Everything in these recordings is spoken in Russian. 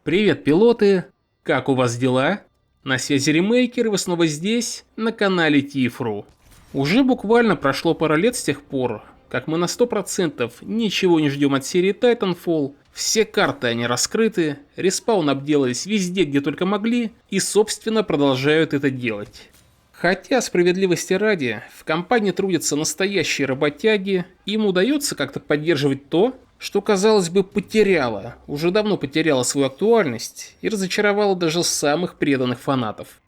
Привет, пилоты! Как у вас дела? На связи Ремейкер, и вы снова здесь, на канале Тифру. Уже буквально прошло пара лет с тех пор, как мы на 100% ничего не ждем от серии Titanfall. Все карты они раскрыты, респаун обделались везде, где только могли, и собственно продолжают это делать. Хотя, справедливости ради, в компании трудятся настоящие работяги, им удается как-то поддерживать то, что, казалось бы, уже давно потеряло свою актуальность и разочаровало даже самых преданных фанатов.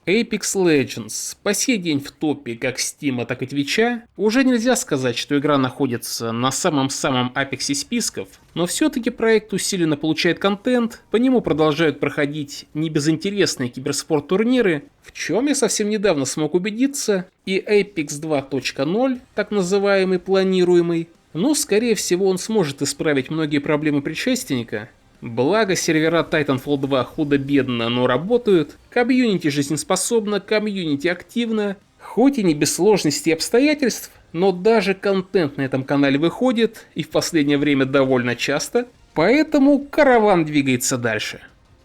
Apex Legends по сей день в топе как Steam, так и Твича. Уже нельзя сказать, что игра находится на самом-самом апексе списков, но все-таки проект усиленно получает контент, по нему продолжают проходить небезынтересные киберспорт-турниры, в чем я совсем недавно смог убедиться, и Apex 2.0, так называемый планируемый, но скорее всего он сможет исправить многие проблемы предшественника. Благо сервера Titanfall 2 худо-бедно, но работают, комьюнити жизнеспособно, комьюнити активно, хоть и не без сложностей и обстоятельств, но даже контент на этом канале выходит, и в последнее время довольно часто, поэтому караван двигается дальше.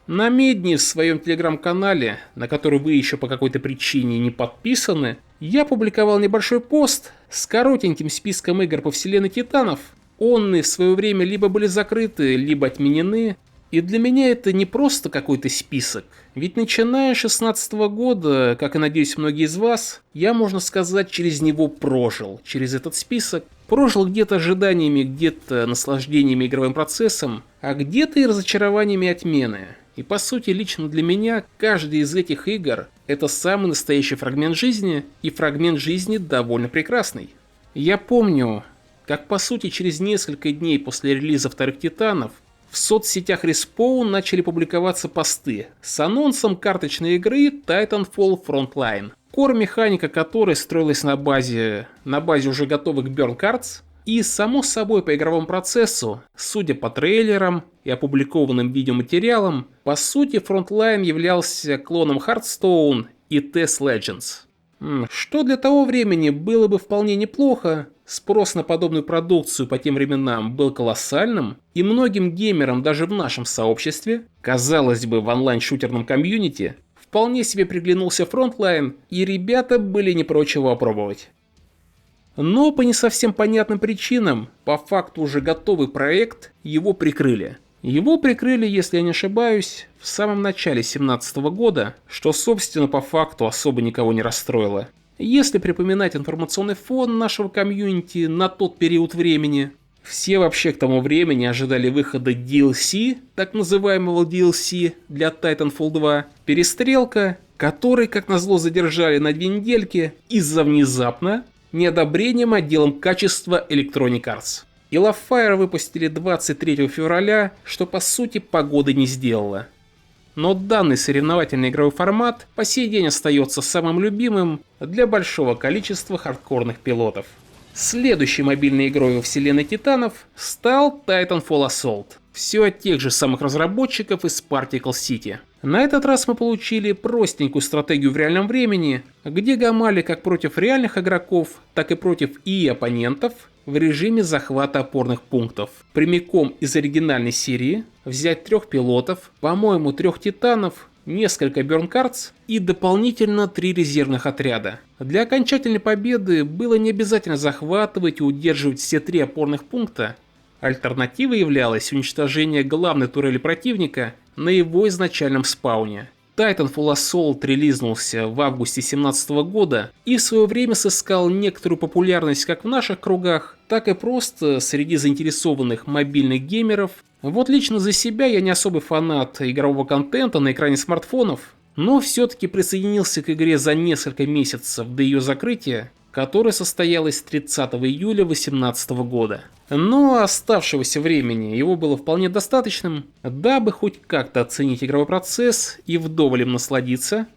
На Медне в своем телеграм-канале, на который вы еще по какой-то причине не подписаны, я публиковал небольшой пост с коротеньким списком игр по вселенной Титанов. Онны в свое время либо были закрыты, либо отменены. И для меня это не просто какой-то список. Ведь начиная с 2016 года, как и надеюсь многие из вас, я, можно сказать, через него прожил. Через этот список. Прожил где-то ожиданиями, где-то наслаждениями игровым процессом, а где-то и разочарованиями отмены. И по сути, лично для меня, каждый из этих игр – это самый настоящий фрагмент жизни, и фрагмент жизни довольно прекрасный. Я помню, как по сути через несколько дней после релиза вторых Титанов в соцсетях Respawn начали публиковаться посты с анонсом карточной игры Titanfall Frontline, кор-механика которой строилась на базе уже готовых Burn Cards. И само собой по игровому процессу, судя по трейлерам и опубликованным видеоматериалам, по сути Frontline являлся клоном Hearthstone и TES Legends. Что для того времени было бы вполне неплохо, спрос на подобную продукцию по тем временам был колоссальным, и многим геймерам даже в нашем сообществе, казалось бы в онлайн-шутерном комьюнити, вполне себе приглянулся Frontline, и ребята были не прочь его опробовать. Но по не совсем понятным причинам, по факту уже готовый проект, его прикрыли. Его прикрыли, если я не ошибаюсь, в самом начале 2017 года, что собственно по факту особо никого не расстроило. Если припоминать информационный фон нашего комьюнити на тот период времени, все вообще к тому времени ожидали выхода DLC, так называемого DLC для Titanfall 2, перестрелка, который как назло задержали на 2 недельки из-за внезапно неодобрением отделом качества Electronic Arts. И Lovefire выпустили 23 февраля, что по сути погоды не сделало. Но данный соревновательный игровой формат по сей день остается самым любимым для большого количества хардкорных пилотов. Следующей мобильной игрой во вселенной Титанов стал Titanfall Assault. Все от тех же самых разработчиков из Particle City. На этот раз мы получили простенькую стратегию в реальном времени, где гамали как против реальных игроков, так и против оппонентов в режиме захвата опорных пунктов. Прямиком из оригинальной серии взять 3 пилотов, по-моему 3 титанов, несколько Burn Cards и дополнительно 3 резервных отряда. Для окончательной победы было не обязательно захватывать и удерживать все 3 опорных пункта. Альтернативой являлось уничтожение главной турели противника на его изначальном спауне. Titanfall Assault релизнулся в августе 2017 года и в свое время сыскал некоторую популярность как в наших кругах, так и просто среди заинтересованных мобильных геймеров. Вот лично за себя я не особый фанат игрового контента на экране смартфонов, но все-таки присоединился к игре за несколько месяцев до ее закрытия, которое состоялось 30 июля 2018 года. Но оставшегося времени его было вполне достаточным, дабы хоть как-то оценить игровой процесс и вдоволь им насладиться.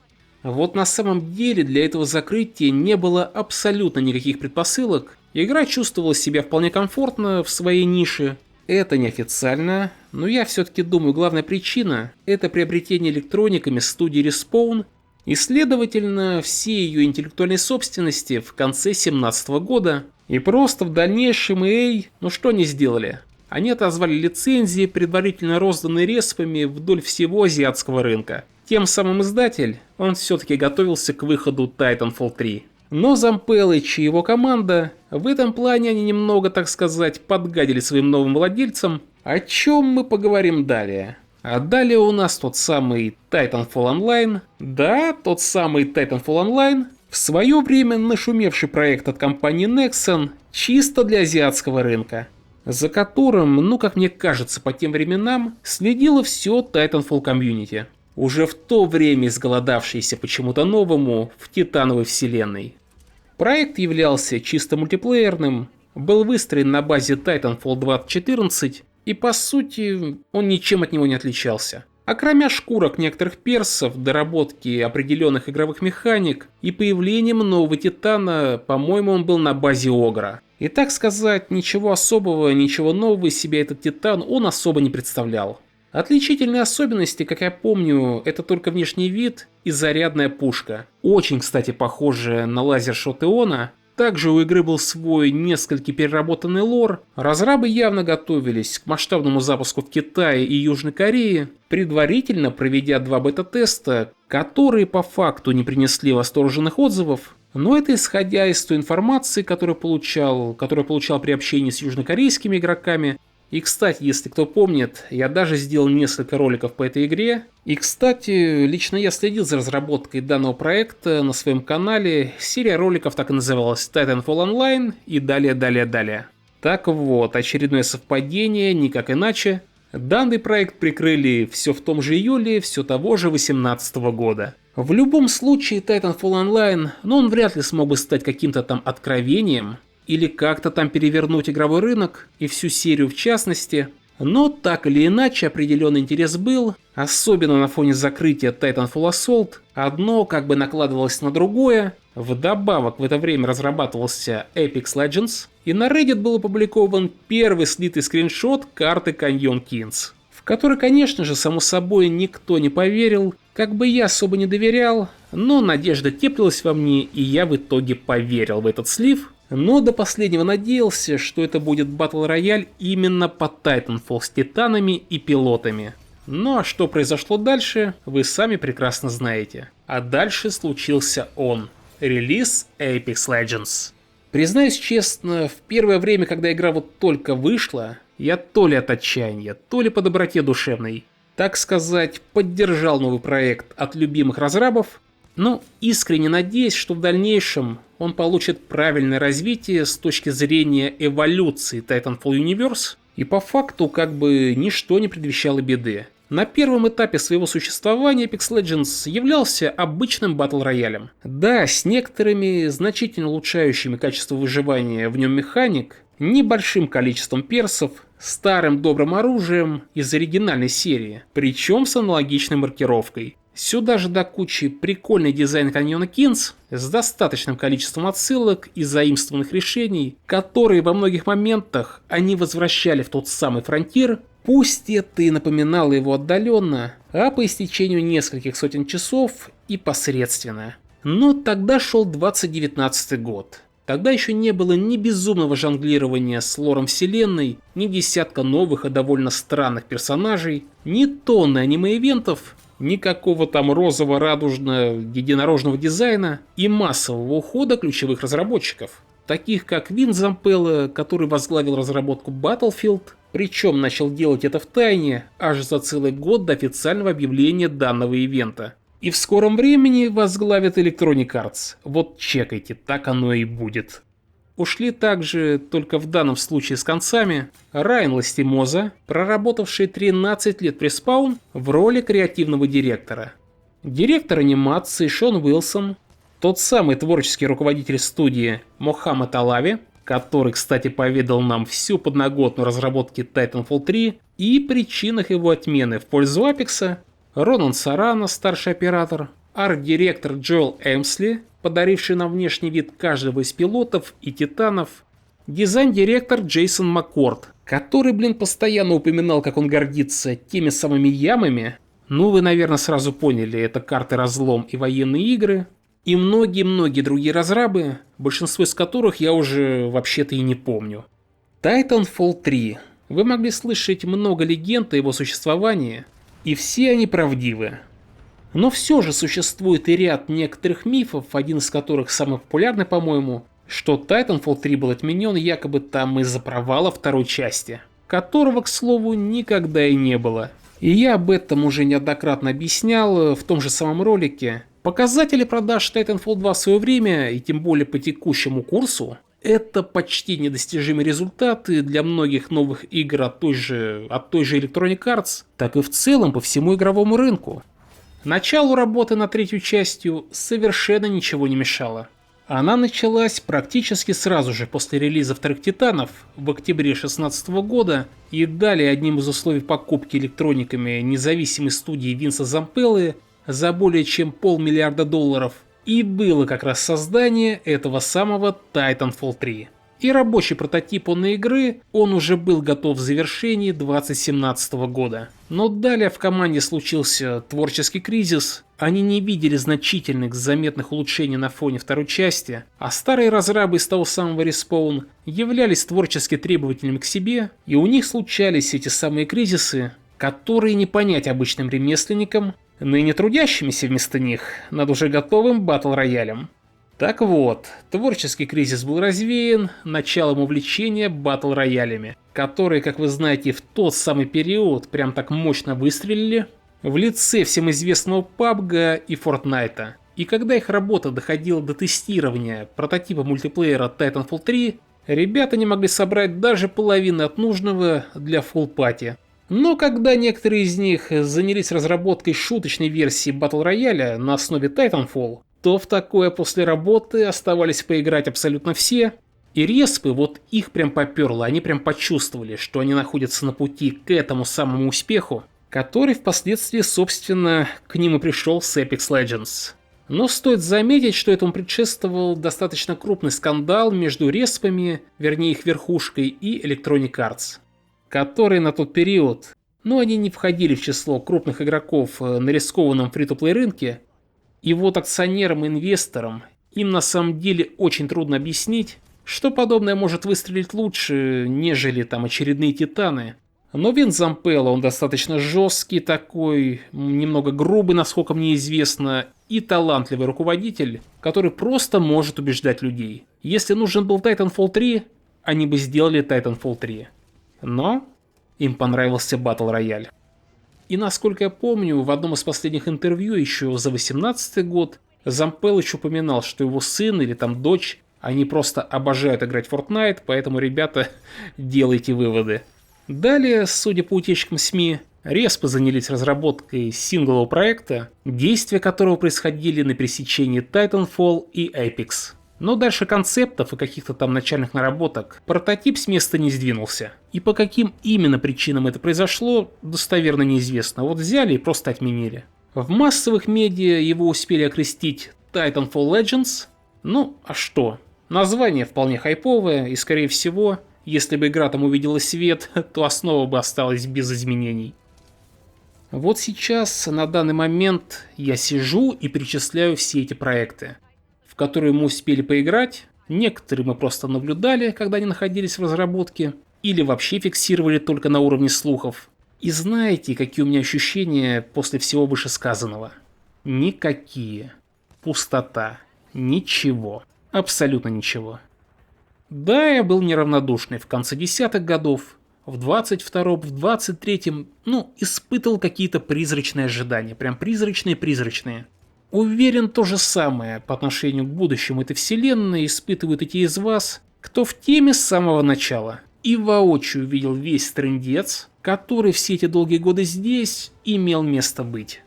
Вот на самом деле для этого закрытия не было абсолютно никаких предпосылок. Игра чувствовала себя вполне комфортно в своей нише. Это неофициально, но я все-таки думаю, главная причина – это приобретение электрониками студии Respawn и, следовательно, всей ее интеллектуальной собственности в конце 2017 года. И просто в дальнейшем EA, ну что они сделали? они отозвали лицензии, предварительно розданные респами вдоль всего азиатского рынка. Тем самым издатель, он все-таки готовился к выходу Titanfall 3. Но Зампеллич и его команда, в этом плане они немного, так сказать, подгадили своим новым владельцам, о чем мы поговорим далее. А далее у нас тот самый Titanfall Online. Да, тот самый Titanfall Online, в свое время нашумевший проект от компании Nexon, чисто для азиатского рынка, за которым, ну как мне кажется, по тем временам, следило все Titanfall комьюнити, уже в то время изголодавшийся почему-то новому в титановой вселенной. Проект являлся чисто мультиплеерным, был выстроен на базе Titanfall 2014, и по сути он ничем от него не отличался. А кроме шкурок некоторых персов, доработки определенных игровых механик и появлением нового титана, по-моему, он был на базе Огра. И так сказать, ничего особого, ничего нового из себя этот титан он особо не представлял. Отличительные особенности, как я помню, это только внешний вид и зарядная пушка. Очень, кстати, похожая на лазершот Иона. Также у игры был свой несколько переработанный лор. Разрабы явно готовились к масштабному запуску в Китае и Южной Корее, предварительно проведя 2 бета-теста, которые по факту не принесли восторженных отзывов. Но это исходя из той информации, которую получал при общении с южнокорейскими игроками. И, кстати, если кто помнит, я даже сделал несколько роликов по этой игре. И, кстати, лично я следил за разработкой данного проекта на своем канале. Серия роликов так и называлась Titanfall Online и далее. Так вот, очередное совпадение, никак иначе. Данный проект прикрыли все в том же июле, все того же 2018 года. В любом случае, Titanfall Online, он вряд ли смог бы стать каким-то там откровением, или как-то там перевернуть игровой рынок, и всю серию в частности. Но так или иначе определенный интерес был, особенно на фоне закрытия Titanfall Assault. Одно как бы накладывалось на другое. Вдобавок в это время разрабатывался Apex Legends, и на Reddit был опубликован первый слитый скриншот карты Canyon Kings, в который, конечно же, само собой никто не поверил, как бы я особо не доверял, но надежда теплилась во мне, и я в итоге поверил в этот слив. Но до последнего надеялся, что это будет батл рояль именно по Titanfall с титанами и пилотами. Ну а что произошло дальше, вы сами прекрасно знаете. А дальше случился он. Релиз Apex Legends. Признаюсь честно, в первое время, когда игра вот только вышла, я то ли от отчаяния, то ли по доброте душевной, так сказать, поддержал новый проект от любимых разрабов, но искренне надеюсь, что в дальнейшем он получит правильное развитие с точки зрения эволюции Titanfall Universe, и по факту как бы ничто не предвещало беды. На первом этапе своего существования Apex Legends являлся обычным батл-роялем. Да, с некоторыми значительно улучшающими качество выживания в нем механик, небольшим количеством персов, старым добрым оружием из оригинальной серии, причем с аналогичной маркировкой. Сюда же до кучи прикольный дизайн Canyon Kings с достаточным количеством отсылок и заимствованных решений, которые во многих моментах они возвращали в тот самый фронтир, пусть это и напоминало его отдаленно, а по истечению нескольких сотен часов и посредственно. Но тогда шел 2019 год. Тогда еще не было ни безумного жонглирования с лором вселенной, ни десятка новых и довольно странных персонажей, ни тонны аниме-ивентов, никакого там розово-радужно-единорожного дизайна и массового ухода ключевых разработчиков, таких как Вин Зампелло, который возглавил разработку Battlefield, причем начал делать это втайне аж за целый год до официального объявления данного ивента. И в скором времени возглавит Electronic Arts. Вот чекайте, так оно и будет. Ушли также, только в данном случае с концами, Райан Ластимоза, проработавший 13 лет при Respawn в роли креативного директора. Директор анимации Шон Уилсон, тот самый творческий руководитель студии Мохаммед Алави, который, кстати, поведал нам всю подноготную разработки Titanfall 3 и причинах его отмены в пользу Апекса, Ронан Сарана, старший оператор, арт-директор Джоэл Эмсли, подаривший нам внешний вид каждого из пилотов и титанов, дизайн-директор Джейсон Маккорд, который, постоянно упоминал, как он гордится теми самыми ямами, ну вы, наверное, сразу поняли, это карты разлом и военные игры, и многие-многие другие разрабы, большинство из которых я уже вообще-то и не помню. Titanfall 3. Вы могли слышать много легенд о его существовании, и все они правдивы. Но все же существует и ряд некоторых мифов, один из которых самый популярный, по-моему, что Titanfall 3 был отменен якобы там из-за провала второй части, которого, к слову, никогда и не было. И я об этом уже неоднократно объяснял в том же самом ролике. Показатели продаж Titanfall 2 в свое время, и тем более по текущему курсу, это почти недостижимые результаты для многих новых игр от той же Electronic Arts, так и в целом по всему игровому рынку. Началу работы над третьей частью совершенно ничего не мешало. Она началась практически сразу же после релиза вторых Титанов в октябре 2016 года, и далее одним из условий покупки электрониками независимой студии Винса Зампеллы за более чем $500 миллиарда и было как раз создание этого самого Titanfall 3. И рабочий прототип игры, он уже был готов в завершении 2017 года. Но далее в команде случился творческий кризис, они не видели значительных заметных улучшений на фоне второй части, а старые разрабы из того самого Respawn являлись творчески требовательными к себе, и у них случались эти самые кризисы, которые не понять обычным ремесленникам, ныне трудящимися вместо них над уже готовым батл-роялем. Так вот, творческий кризис был развеян началом увлечения батл-роялями, которые, как вы знаете, в тот самый период прям так мощно выстрелили в лице всем известного PUBG и Fortnite. И когда их работа доходила до тестирования прототипа мультиплеера Titanfall 3, ребята не могли собрать даже половины от нужного для Full Party. Но когда некоторые из них занялись разработкой шуточной версии Battle Royale на основе Titanfall, то в такое после работы оставались поиграть абсолютно все. И респы, вот их прям поперло, они прям почувствовали, что они находятся на пути к этому самому успеху, который впоследствии, собственно, к ним и пришел с Apex Legends. Но стоит заметить, что этому предшествовал достаточно крупный скандал между респами, вернее их верхушкой, и Electronic Arts, которые на тот период, они не входили в число крупных игроков на рискованном фри-то-плей рынке, и вот акционерам и инвесторам им на самом деле очень трудно объяснить, что подобное может выстрелить лучше, нежели там очередные Титаны. Но Винс Зампелла, он достаточно жесткий такой, немного грубый, насколько мне известно, и талантливый руководитель, который просто может убеждать людей. Если нужен был Titanfall 3, они бы сделали Titanfall 3. Но им понравился Battle Royale. И насколько я помню, в одном из последних интервью еще за 2018 год Зампеллыч упоминал, что его сын или там дочь, они просто обожают играть в Fortnite, поэтому, ребята, делайте выводы. Далее, судя по утечкам СМИ, респы занялись разработкой синглового проекта, действия которого происходили на пересечении Titanfall и Apex. Но дальше концептов и каких-то там начальных наработок прототип с места не сдвинулся. И по каким именно причинам это произошло, достоверно неизвестно. Вот взяли и просто отменили. В массовых медиа его успели окрестить Titanfall Legends. Ну, а что? Название вполне хайповое, и скорее всего, если бы игра там увидела свет, то основа бы осталась без изменений. Вот сейчас, на данный момент, я сижу и перечисляю все эти проекты, в которые мы успели поиграть. Некоторые мы просто наблюдали, когда они находились в разработке, или вообще фиксировали только на уровне слухов. И знаете, какие у меня ощущения после всего вышесказанного? Никакие. Пустота. Ничего. Абсолютно ничего. Да, я был неравнодушный в конце 10-х годов, в 22-м, в 23-м, испытывал какие-то призрачные ожидания, прям призрачные. Уверен, то же самое по отношению к будущему этой вселенной испытывают и те из вас, кто в теме с самого начала и воочию видел весь трындец, который все эти долгие годы здесь имел место быть.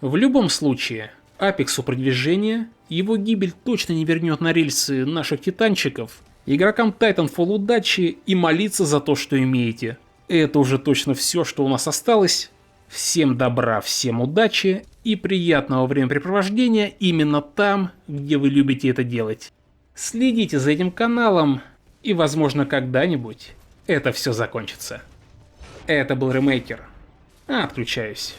В любом случае, Апексу продвижения, его гибель точно не вернет на рельсы наших титанчиков, игрокам Titanfall удачи и молиться за то, что имеете. Это уже точно все, что у нас осталось. Всем добра, всем удачи и приятного времяпрепровождения именно там, где вы любите это делать. Следите за этим каналом, и возможно когда-нибудь это все закончится. Это был Ремейкер. Отключаюсь.